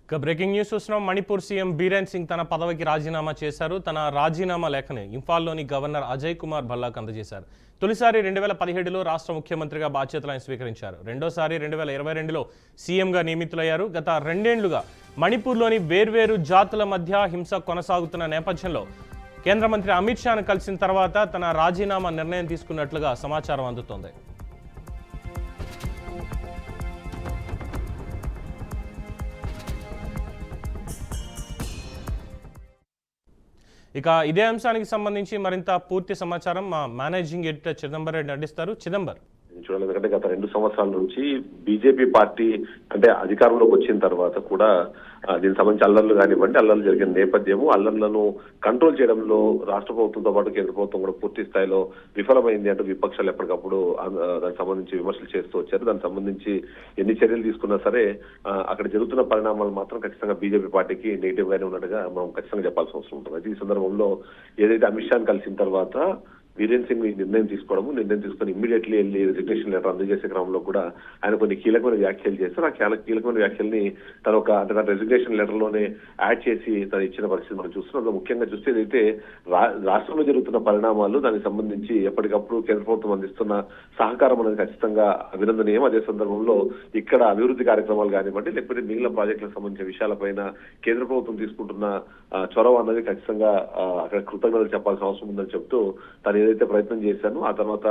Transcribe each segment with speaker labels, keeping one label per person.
Speaker 1: ఇక breaking news చూస్తున్నాం. Manipur CM Biren Singh తన పదవికి రాజీనామా చేశారు. తన రాజీనామా లేఖని ఇంఫాల్లోని గవర్నర్ అజయ్ కుమార్ భల్లాకు అందజేశారు. తొలిసారి 2017లో రాష్ట్ర ముఖ్యమంత్రిగా బాధ్యతలను స్వీకరించారు. రెండోసారి 2022లో సీఎంగా నియమితులయ్యారు. గత రెండేళ్లుగా మణిపూర్లోని వేర్వేరు జాతుల మధ్య హింస కొనసాగుతున్న నేపథ్యంలో కేంద్ర మంత్రి అమిత్ షాను కలిసిన తర్వాత తన రాజీనామా నిర్ణయం తీసుకున్నట్లుగా సమాచారం అందుతోంది. ఇక ఇదే అంశానికి సంబంధించి మరింత పూర్తి సమాచారం మా మేనేజింగ్ ఎడిటర్ చిదంబర్ రెడ్డి అందిస్తారు. చిదంబర్,
Speaker 2: చూడాలి. ఎందుకంటే గత 2 సంవత్సరాల నుంచి బీజేపీ పార్టీ అంటే అధికారంలోకి వచ్చిన తర్వాత కూడా దీనికి సంబంధించి అల్లర్లు కానివ్వండి, అల్లర్లు జరిగిన నేపథ్యము, అల్లర్లను కంట్రోల్ చేయడంలో రాష్ట్ర ప్రభుత్వంతో పాటు కేంద్ర ప్రభుత్వం కూడా పూర్తి స్థాయిలో విఫలమైంది అంటూ విపక్షాలు ఎప్పటికప్పుడు దానికి సంబంధించి విమర్శలు చేస్తూ వచ్చారు. దానికి సంబంధించి ఎన్ని చర్యలు తీసుకున్నా సరే అక్కడ జరుగుతున్న పరిణామాలు మాత్రం ఖచ్చితంగా బీజేపీ పార్టీకి నెగిటివ్ గానే ఉన్నట్టుగా మనం ఖచ్చితంగా చెప్పాల్సిన అవసరం ఉంటుంది. అయితే ఈ సందర్భంలో ఏదైతే అమిత్ షాను కలిసిన తర్వాత బీరేన్ సింగ్ నిర్ణయం తీసుకొని ఇమ్మీడియట్లీ వెళ్ళి రిజిగ్నేషన్ లెటర్ అందజేసే క్రమంలో కూడా ఆయన కొన్ని కీలకమైన వ్యాఖ్యలు చేస్తారు. ఆ కీలకమైన వ్యాఖ్యల్ని తన రెజిగ్నేషన్ లెటర్ లోనే యాడ్ చేసి తను ఇచ్చిన పరిస్థితి మనం చూస్తున్నాం. ముఖ్యంగా చూస్తే ఏదైతే రాష్ట్రంలో జరుగుతున్న పరిణామాలు దానికి సంబంధించి ఎప్పటికప్పుడు కేంద్ర ప్రభుత్వం అందిస్తున్న సహకారం అనేది ఖచ్చితంగా అభినందనీయం. అదే సందర్భంలో ఇక్కడ అభివృద్ధి కార్యక్రమాలు కానివ్వండి, లేకపోతే మిగిలిన ప్రాజెక్టులకు సంబంధించిన విషయాలపైన కేంద్ర ప్రభుత్వం తీసుకుంటున్న చొరవ అన్నది ఖచ్చితంగా అక్కడ కృతజ్ఞతలు చెప్పాల్సిన అవసరం ఉందని చెప్తూ తను ఏదైతే ప్రయత్నం చేశానో ఆ తర్వాత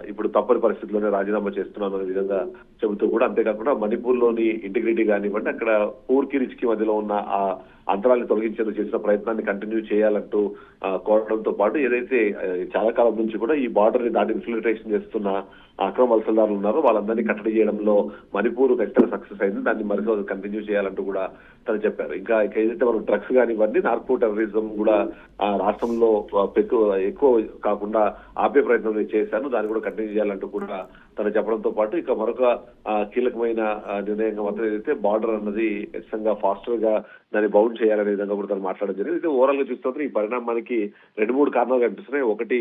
Speaker 2: ఇప్పుడు తప్పని పరిస్థితుల్లోనే రాజీనామా చేస్తున్నాను అనే విధంగా చెబుతూ కూడా, అంతేకాకుండా మణిపూర్ లోని ఇంటిగ్రిటీ కానివ్వండి, అక్కడ పూర్కి రిచ్కి మధ్యలో ఉన్న ఆ అంతరాన్ని తొలగించేందుకు చేసిన ప్రయత్నాన్ని కంటిన్యూ చేయాలంటూ కోరడంతో పాటు ఏదైతే చాలా కాలం నుంచి కూడా ఈ బార్డర్ ని దాటి ఇన్ఫిల్ట్రేషన్ చేస్తున్న అక్రమ వలసదారులు ఉన్నారో వాళ్ళందరినీ కట్టడి చేయడంలో మణిపూర్ ఖచ్చితంగా సక్సెస్ అయింది, దాన్ని మరికొంత కంటిన్యూ చేయాలంటూ కూడా తను చెప్పారు. ఇంకా ఏదైతే మనం డ్రగ్స్ కానివ్వండి, నార్కో టెర్రరిజం కూడా రాష్ట్రంలో ఎక్కువ కాకుండా ఆపే ప్రయత్నం చేశాను, దాన్ని కూడా కంటిన్యూ చేయాలంటూ కూడా తను చెప్పడంతో పాటు ఇక మరొక కీలకమైన నిర్ణయంగా మాత్రం ఏదైతే బార్డర్ అన్నది ఖచ్చితంగా ఫాస్టర్ గా దాన్ని బౌండ్ చేయాలనే విధంగా కూడా తను మాట్లాడడం జరిగింది. అయితే ఓవరాల్ గా చూస్తే ఈ పరిణామానికి 2-3 కారణాలు కనిపిస్తున్నాయి. ఒకటి,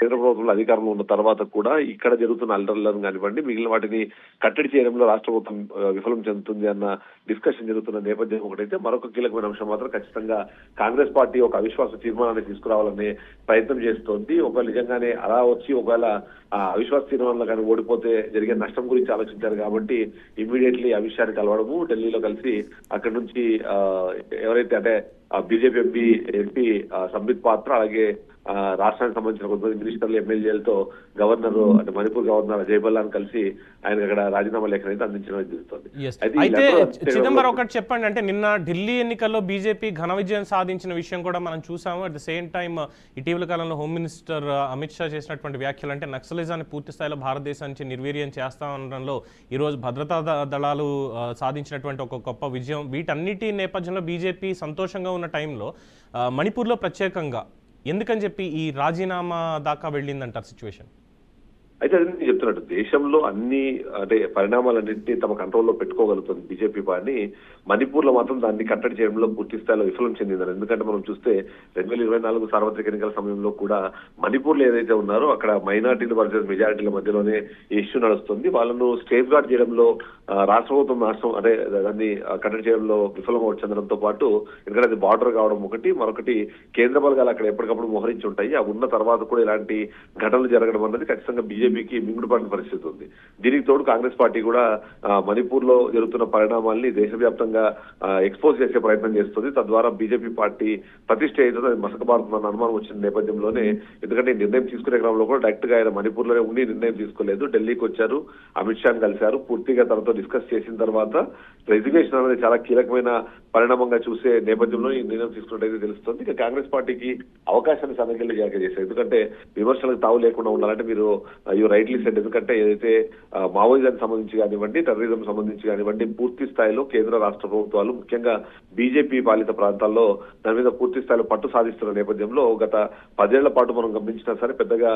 Speaker 2: కేంద్ర ప్రభుత్వంలో అధికారంలో ఉన్న తర్వాత కూడా ఇక్కడ జరుగుతున్న అల్లర్లను కానివ్వండి, మిగిలిన వాటిని కట్టడి చేయడంలో రాష్ట్ర ప్రభుత్వం విఫలం చెందుతుంది అన్న డిస్కషన్ జరుగుతున్న నేపథ్యం ఒకటైతే, మరొక కీలకమైన అంశం మాత్రం ఖచ్చితంగా కాంగ్రెస్ పార్టీ ఒక అవిశ్వాస తీర్మానాన్ని తీసుకురావాలనే ప్రయత్నం చేస్తోంది. ఒకవేళ నిజంగానే అలా వచ్చి ఒకవేళ అవిశ్వాస తీర్మానంలో కానీ ఓడిపోతే జరిగే నష్టం గురించి ఆలోచించారు కాబట్టి ఇమ్మీడియట్లీ అమిత్ షాని కలవడము, ఢిల్లీలో కలిసి అక్కడి నుంచి ఎవరైతే అంటే బీజేపీ ఎంపీ సంబిత్ పాత్ర, అలాగే రాష్ట్రానికి సంబంధించిన కొంతమంది మినిస్టర్లు, ఎమ్మెల్యేలతో గవర్నర్ అంటే మణిపూర్ గవర్నర్ అజయ్ భల్లాను కలిసి ఆయన అక్కడ రాజీనామా లేఖ అయితే అందించడం జరుగుతుంది.
Speaker 1: అయితే చిదంబరం ఒకటి చెప్పండి, అంటే నిన్న ఢిల్లీ ఎన్నికల్లో బీజేపీ ఘన విజయం సాధించిన విషయం కూడా మనం చూసాము. అట్ ద సేమ్ టైం ఇటీవల కాలంలో హోమ్ మినిస్టర్ అమిత్ షా చేసినటువంటి వ్యాఖ్యలు అంటే నక్సలిజాన్ని పూర్తి స్థాయిలో భారతదేశం నుంచి నిర్వీర్యం చేస్తా ఉండడంలో ఈరోజు భద్రతా దళాలు సాధించినటువంటి ఒక గొప్ప విజయం, వీటన్నిటి నేపథ్యంలో బీజేపీ సంతోషంగా ఉన్న టైంలో మణిపూర్లో ప్రత్యేకంగా ఎందుకని చెప్పి ఈ రాజీనామా దాకా వెళ్ళిందంటారు సిచ్యువేషన్?
Speaker 2: అయితే అది నేను చెప్తున్నట్టు దేశంలో అన్ని అంటే పరిణామాలన్నింటినీ తమ కంట్రోల్లో పెట్టుకోగలుగుతుంది బీజేపీ పార్టీ. మణిపూర్ లో మాత్రం దాన్ని కట్టడి చేయడంలో పూర్తి స్థాయిలో విఫలం చెందిందని. ఎందుకంటే మనం చూస్తే 2024 సార్వత్రిక ఎన్నికల సమయంలో కూడా మణిపూర్ లో ఏదైతే ఉన్నారో అక్కడ మైనార్టీలు వర్సెస్ మెజారిటీల మధ్యలోనే ఇష్యూ నడుస్తుంది. వాళ్ళను సేఫ్ గార్డ్ చేయడంలో రాష్ట్ర ప్రభుత్వం అంటే దాన్ని కట్టడి చేయడంలో విఫలం చెందడంతో పాటు, ఎందుకంటే అది బార్డర్ కావడం ఒకటి, మరొకటి కేంద్ర బలగాలు అక్కడ ఎప్పటికప్పుడు మోహరించి ఉంటాయి. ఆ ఉన్న తర్వాత కూడా ఇలాంటి ఘటనలు జరగడం అన్నది ఖచ్చితంగా బీజేపీకి మింగుడుపడిన పరిస్థితి ఉంది. దీనికి తోడు కాంగ్రెస్ పార్టీ కూడా మణిపూర్ లో జరుగుతున్న పరిణామాల్ని దేశవ్యాప్తంగా ఎక్స్పోజ్ చేసే ప్రయత్నం చేస్తుంది. తద్వారా బీజేపీ పార్టీ ప్రతిష్ట ఏదో మసకబారుతుందన్న అనుమానం వచ్చిన నేపథ్యంలోనే, ఎందుకంటే నిర్ణయం తీసుకునే క్రమంలో కూడా డైరెక్ట్ గా ఆయన మణిపూర్ లోనే ఉండి నిర్ణయం తీసుకోలేదు, ఢిల్లీకి వచ్చారు, అమిత్ షాను కలిశారు, పూర్తిగా తనతో డిస్కస్ చేసిన తర్వాత రెజిగ్నేషన్ అనేది చాలా కీలకమైన పరిణామంగా చూసే నేపథ్యంలో ఈ నిర్ణయం తీసుకున్నట్టయితే తెలుస్తుంది. ఇక కాంగ్రెస్ పార్టీకి అవకాశాన్ని సన్నగిల్లి చేశారు. ఎందుకంటే విమర్శలకు తావు లేకుండా ఉండాలంటే మీరు రైట్లీ సెడ్, ఎందుకంటే ఏదైతే మావోయిజానికి సంబంధించి కానివ్వండి, టెర్రరిజం సంబంధించి కానివ్వండి, పూర్తి స్థాయిలో కేంద్ర రాష్ట్ర ప్రభుత్వాలు ముఖ్యంగా బీజేపీ పాలిత ప్రాంతాల్లో దాని మీద పూర్తి స్థాయిలో పట్టు సాధిస్తున్న నేపథ్యంలో గత 10 ఏళ్ల పాటు మనం గమనించినా సరే పెద్దగా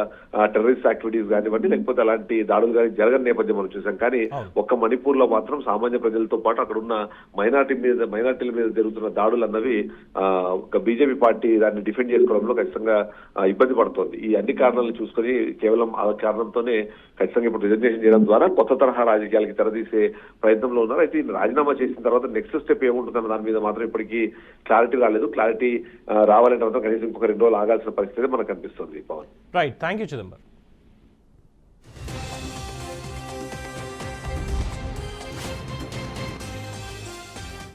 Speaker 2: టెర్రరిస్ట్ యాక్టివిటీస్ కానివ్వండి, లేకపోతే అలాంటి దాడులు కానీ జరగని నేపథ్యం మనం చూసాం. కానీ ఒక్క మణిపూర్ లో మాత్రం సామాన్య ప్రజలతో పాటు అక్కడ ఉన్న మైనార్టీల మీద జరుగుతున్న దాడులు అన్నవి బీజేపీ పార్టీ దాన్ని డిఫెండ్ చేసుకోవడంలో ఖచ్చితంగా ఇబ్బంది పడుతోంది. ఈ అన్ని కారణాలను చూసుకొని కేవలం ఆ కారణంతోనే ఖచ్చితంగా ఇప్పుడు రిజర్వేషన్ చేయడం ద్వారా కొత్త తరహా రాజకీయాలకి తెరదీసే ప్రయత్నంలో ఉన్నారు. అయితే ఈ రాజీనామా చేసిన తర్వాత నెక్స్ట్ స్టెప్ ఏముంటుందన్న దాని మీద మాత్రం ఇప్పటికీ క్లారిటీ రాలేదు. క్లారిటీ రావాలంటే మాత్రం కనీసం ఇంకొక 2 రోజులు ఆగాల్సిన పరిస్థితి మనకు కనిపిస్తుంది. Pawan,
Speaker 1: right, thank you Chidambaram.